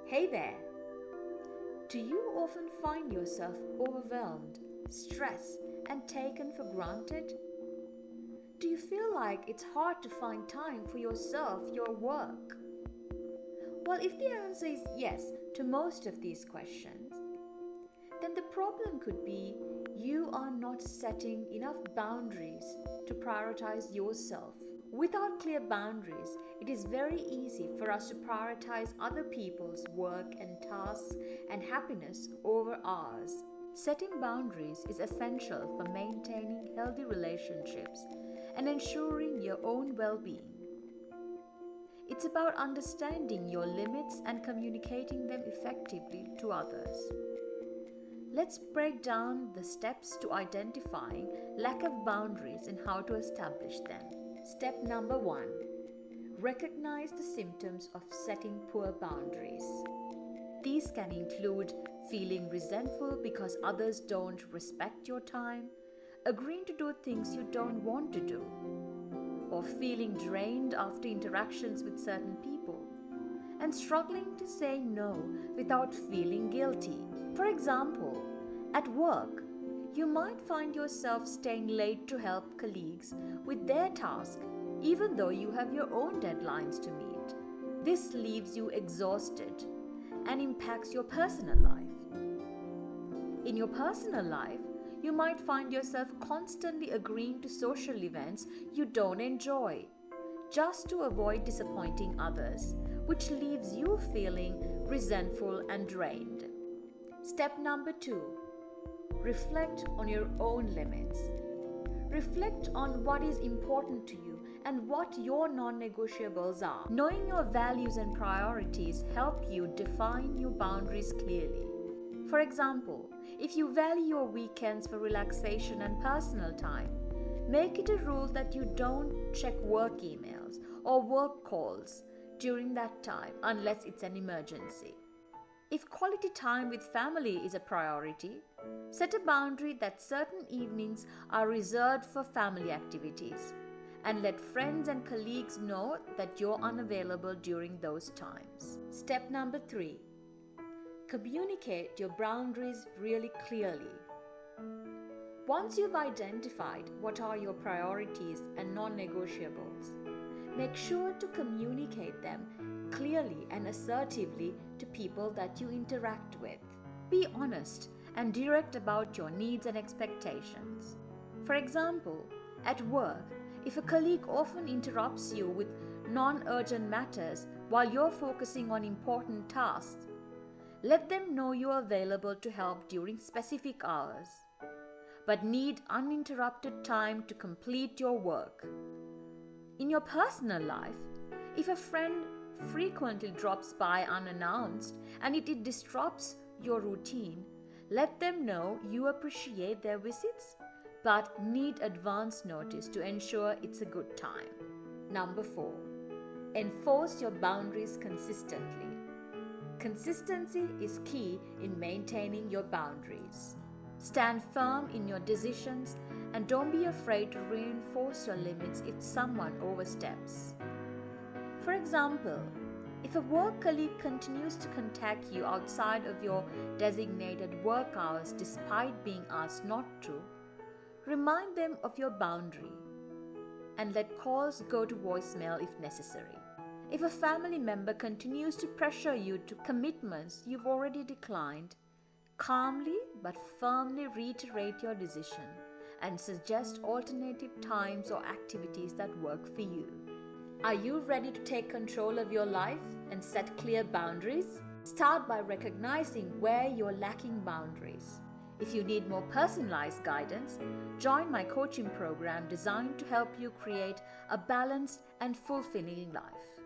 Hey there! Do you often find yourself overwhelmed, stressed, and taken for granted? Do you feel like it's hard to find time for yourself, your work? Well, if the answer is yes to most of these questions, then the problem could be you are not setting enough boundaries to prioritize yourself. Without clear boundaries, it is very easy for us to prioritize other people's work and tasks and happiness over ours. Setting boundaries is essential for maintaining healthy relationships and ensuring your own well-being. It's about understanding your limits and communicating them effectively to others. Let's break down the steps to identifying lack of boundaries and how to establish them. Step number 1. Recognize the symptoms of setting poor boundaries. These can include feeling resentful because others don't respect your time, agreeing to do things you don't want to do, or feeling drained after interactions with certain people, and struggling to say no without feeling guilty. For example, at work, you might find yourself staying late to help colleagues with their task, even though you have your own deadlines to meet. This leaves you exhausted and impacts your personal life. In your personal life, you might find yourself constantly agreeing to social events you don't enjoy, just to avoid disappointing others, which leaves you feeling resentful and drained. Step number 2. Reflect on your own limits. Reflect on what is important to you and what your non-negotiables are. Knowing your values and priorities help you define your boundaries clearly. For example, if you value your weekends for relaxation and personal time, make it a rule that you don't check work emails or work calls during that time unless it's an emergency. If quality time with family is a priority, set a boundary that certain evenings are reserved for family activities, and let friends and colleagues know that you're unavailable during those times. Step number 3. Communicate your boundaries really clearly. Once you've identified what are your priorities and non-negotiables, make sure to communicate them clearly and assertively to people that you interact with. Be honest and direct about your needs and expectations. For example, at work, if a colleague often interrupts you with non-urgent matters while you're focusing on important tasks, let them know you're available to help during specific hours, but need uninterrupted time to complete your work. In your personal life, if a friend frequently drops by unannounced and it disrupts your routine, let them know you appreciate their visits but need advance notice to ensure it's a good time. Number 4. Enforce your boundaries consistently. Consistency is key in maintaining your boundaries. Stand firm in your decisions and don't be afraid to reinforce your limits if someone oversteps. For example, if a work colleague continues to contact you outside of your designated work hours despite being asked not to, remind them of your boundary and let calls go to voicemail if necessary. If a family member continues to pressure you to commitments you've already declined, calmly but firmly reiterate your decision and suggest alternative times or activities that work for you. Are you ready to take control of your life and set clear boundaries? Start by recognizing where you're lacking boundaries. If you need more personalized guidance, join my coaching program designed to help you create a balanced and fulfilling life.